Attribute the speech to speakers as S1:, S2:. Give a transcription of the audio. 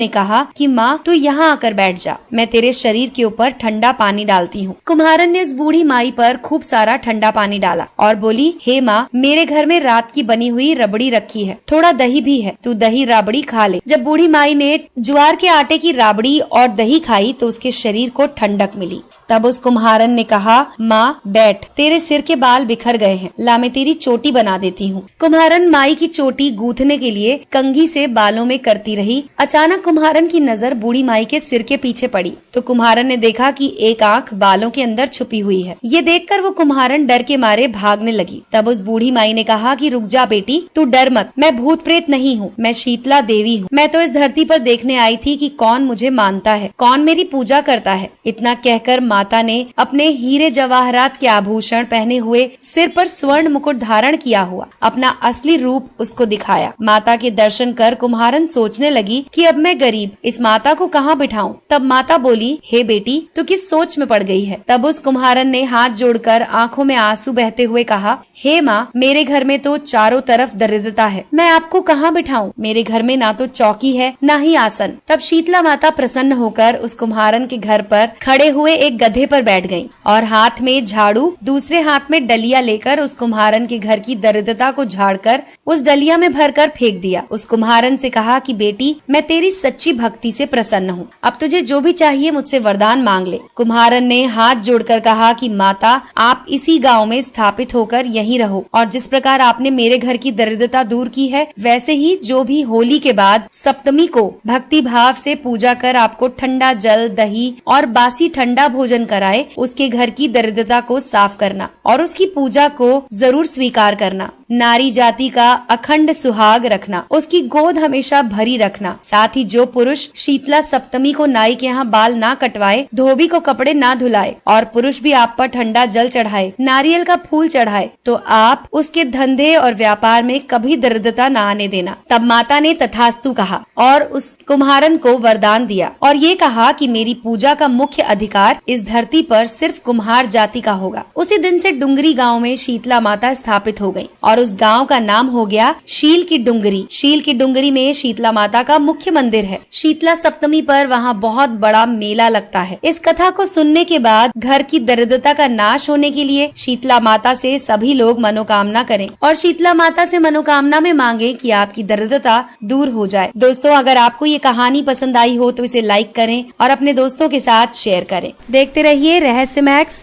S1: ने कहा कि माँ तू यहाँ आकर बैठ जा, मैं तेरे शरीर के ऊपर ठंडा पानी डालती हूँ। कुम्हारन ने उस बूढ़ी माई पर खूब सारा ठंडा पानी डाला और बोली, हे माँ, मेरे घर में रात की बनी हुई रबड़ी रखी है, थोड़ा दही भी है, तू दही राबड़ी खा ले। जब बूढ़ी माई ने ज्वार के आटे की राबड़ी और दही खाई तो उसके शरीर को ठंडक मिली। तब उस कुम्हारन ने कहा, माँ बैठ, तेरे सिर के बाल बिखर गए हैं, ला मैं तेरी चोटी बना देती हूँ। कुम्हारन माई की चोटी गूंथने के लिए कंघी से बालों में करती रही। अचानक कुम्हारन की नजर बूढ़ी माई के सिर के पीछे पड़ी तो कुम्हारन ने देखा कि एक आंख बालों के अंदर छुपी हुई है। ये देखकर वो कुम्हारन डर के मारे भागने लगी। तब उस बूढ़ी माई ने कहा कि रुक जा बेटी, तू डर मत, मैं भूत प्रेत नहीं हूँ, मैं शीतला देवी हूँ। मैं तो इस धरती पर देखने आई थी कि कौन मुझे मानता है, कौन मेरी पूजा करता है। इतना कहकर माता ने अपने हीरे जवाहरात के आभूषण पहने हुए, सिर पर स्वर्ण मुकुट धारण किया हुआ अपना असली रूप उसको दिखाया। माता के दर्शन कर कुम्हारन सोचने लगी कि अब मैं गरीब, इस माता को कहाँ बिठाऊं। तब माता बोली, हे बेटी, तू किस सोच में पड़ गई है। तब उस कुम्हारन ने हाथ जोड़कर आंखों में आंसू बहते हुए कहा, हे माँ, मेरे घर में तो चारों तरफ दरिद्रता है, मैं आपको कहाँ बिठाऊं। मेरे घर में ना तो चौकी है ना ही आसन। तब शीतला माता प्रसन्न होकर उस कुम्हारन के घर पर खड़े हुए एक गधे पर बैठ गयी और हाथ में झाड़ू, दूसरे हाथ में डलिया लेकर उस कुम्हारन के घर की दरिद्रता को झाड़कर उस डलिया में भरकर फेंक दिया। उस कुम्हारन से कहा कि बेटी, मैं तेरी सच्ची भक्ति से प्रसन्न हूँ, अब तुझे जो भी चाहिए मुझसे वरदान मांग ले। कुम्हारन ने हाथ जोड़कर कहा कि माता, आप इसी गांव में स्थापित होकर यहीं रहो और जिस प्रकार आपने मेरे घर की दरिद्रता दूर की है, वैसे ही जो भी होली के बाद सप्तमी को भक्ति भाव से पूजा कर आपको ठंडा जल, दही और बासी ठंडा भोजन कराए, उसके घर की दरिद्रता को साफ करना और उसकी पूजा को जरूर स्वीकार करना। नारी जाति का अखंड सुहाग रखना, उसकी गोद हमेशा भरी रखना। साथ ही जो पुरुष शीतला सप्तमी को नाई के यहाँ बाल ना कटवाए, धोबी को कपड़े ना धुलाए और पुरुष भी आप पर ठंडा जल चढ़ाए, नारियल का फूल चढ़ाए, तो आप उसके धंधे और व्यापार में कभी दरिद्रता न आने देना। तब माता ने तथास्तु कहा और उस कुम्हारन को वरदान दिया और ये कहा कि मेरी पूजा का मुख्य अधिकार इस धरती पर सिर्फ कुम्हार जाति का होगा। उसी दिन से डुंगरी गाँव में शीतला माता स्थापित हो गयी और उस गांव का नाम हो गया शील की डुंगरी। शील की डुंगरी में शीतला माता का मुख्य मंदिर है। शीतला सप्तमी पर वहां बहुत बड़ा मेला लगता है। इस कथा को सुनने के बाद घर की दरिद्रता का नाश होने के लिए शीतला माता से सभी लोग मनोकामना करें और शीतला माता से मनोकामना में मांगे कि आपकी दरिद्रता दूर हो जाए। दोस्तों, अगर आपको ये कहानी पसंद आई हो तो इसे लाइक करें और अपने दोस्तों के साथ शेयर करें। देखते रहिए रहस्य मैक्स।